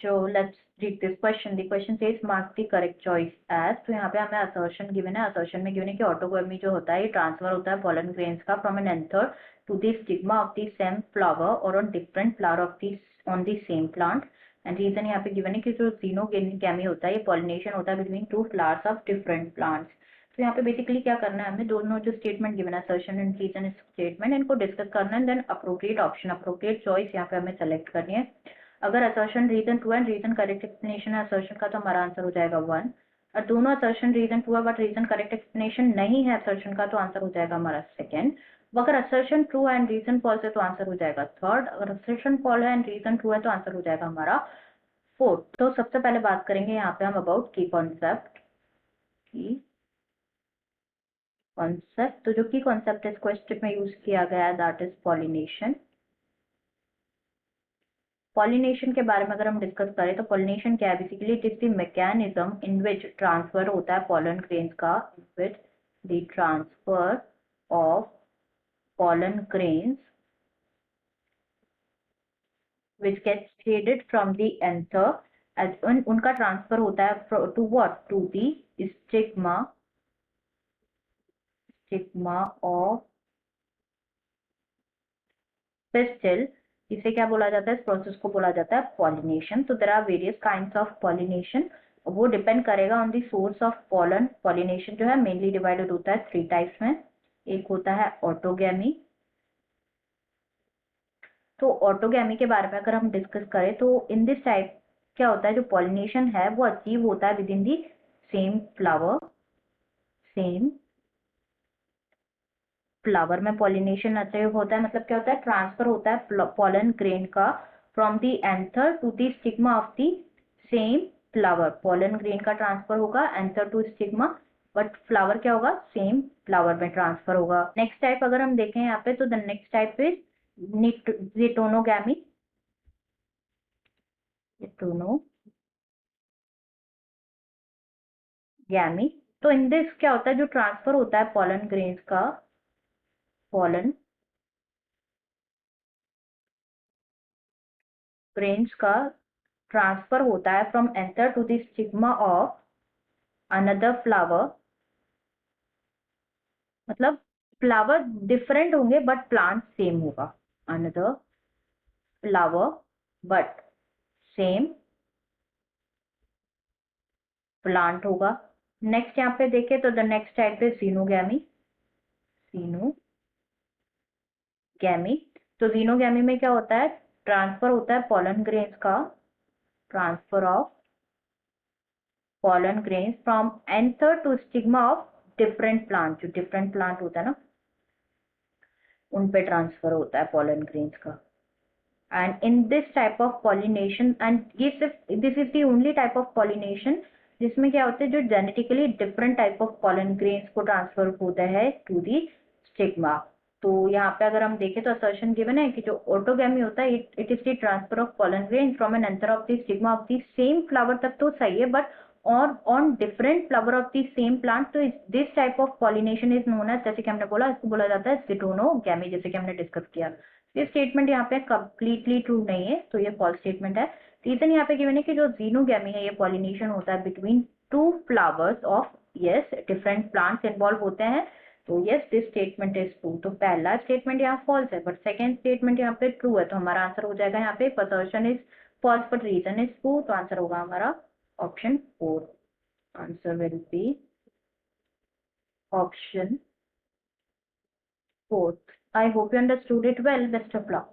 So let's read this question. The question says mark the correct choice as. तो यहाँ पे हमें assertion given है. assertion में given है कि ऑटोगोमी जो होता है ये ट्रांसफर होता है pollen grains का from an anther to the stigma of the same flower or on different flower of the on the same plant. And reason यहाँ पे given है कि जो xenogamy होता है ये pollination होता है between two flowers of different plants. तो यहाँ पे बेसिकली क्या करना है हमें, दोनों जो स्टेटमेंट गिवन है assertion एंड रीजन स्टेटमेंट, इनको डिस्कस करना है. Then appropriate option appropriate choice यहाँ पे हमें सेलेक्ट करनी है. अगर assertion reason true and reason correct explanation है असर्शन का तो हमारा आंसर हो जाएगा 1. और दोनों असर्शन रीजन ट्रू है बट रीजन करेक्ट एक्सप्लेनेशन नहीं है असर्शन का तो आंसर हो जाएगा हमारा 2. अगर assertion true and reason false है तो आंसर हो जाएगा 3. अगर असर्शन फॉल्स है एंड रीजन ट्रू है तो आंसर हो जाएगा हमारा 4. तो सबसे पहले बात करेंगे यहाँ पे हम अबाउट की कॉन्सेप्ट. तो जो की कॉन्सेप्ट इस क्वेश्चन में यूज किया गया है दैट इज पॉलिनेशन. पॉलिनेशन के बारे में अगर हम डिस्कस करें तो पॉलिनेशन क्या है, basically it is the mechanism in which transfer होता है पॉलन ग्रेन्स का, which the transfer of pollen grains which gets shedded from the anther as उनका ट्रांसफर होता है to what, to the stigma of pistil. इसे क्या बोला जाता है, इस प्रोसेस को बोला जाता है पॉलिनेशन. तो there are various kinds of pollination. वो डिपेंड करेगा on the source of pollen. Pollination जो है मेनली डिवाइडेड होता है 3 टाइप्स में. एक होता है ऑटोगैमी. तो ऑटोगैमी के बारे में अगर हम डिस्कस करें तो इन दिस टाइप क्या होता है, जो पॉलिनेशन है वो अचीव होता है within the same flower में पॉलिनेशन अचीव होता है. मतलब क्या होता है, ट्रांसफर होता है पॉलन ग्रेन का from the anther to the stigma of the same flower. Pollen grain का ट्रांसफर होगा anther to stigma, but flower क्या होगा, सेम फ्लावर में ट्रांसफर होगा. नेक्स्ट टाइप अगर हम देखें यहाँ पे तो the next type is geitonogamy. तो इन दिस क्या होता है, जो ट्रांसफर होता है पॉलन ग्रेन्स का, पॉलन ग्रेन्स का ट्रांसफर होता है from anther to the stigma of another flower. मतलब फ्लावर डिफरेंट होंगे बट प्लांट सेम होगा. Another flower but same plant होगा. नेक्स्ट यहाँ पे देखें तो द नेक्स्ट टाइप है ज़ीनोगैमी. तो ज़ीनोगैमी में क्या होता है, ट्रांसफर होता है पॉलन ग्रेन्स का, transfer of pollen grains from anther to stigma of different plant. जो different plant होता है ना उन पे ट्रांसफर होता है pollen grains का. And in this type of pollination, and this is the only type of pollination जिसमें क्या होता है, जो genetically different type of pollen grains को ट्रांसफर होता है to the stigma. तो यहाँ पे अगर हम देखें तो assertion given है कि जो ऑटोगैमी होता है it is the transfer of pollen grain from an anther of the stigma of the same flower. तक तो सही है, बट और on different flower of the same plant. तो this type of pollination is known as, जैसे कि हमने बोला इसको बोला जाता है ज़िटोनोगैमी, जैसे कि हमने डिस्कस किया. ये स्टेटमेंट यहाँ पे कंप्लीटली ट्रू नहीं है तो ये फॉल्स स्टेटमेंट है. रीजन यहाँ पे गिवन है कि जो ज़ीनोगैमी है ये पॉलिनेशन होता है between 2 flowers of different plants involve होते हैं. तो yes this statement is true. तो पहला स्टेटमेंट यहाँ फॉल्स है बट सेकेंड स्टेटमेंट यहाँ पे ट्रू है. तो हमारा आंसर हो जाएगा यहाँ पे assertion is false but reason is true. तो आंसर होगा हमारा option 4. Answer will be option 4. I hope you understood it well. Best of luck.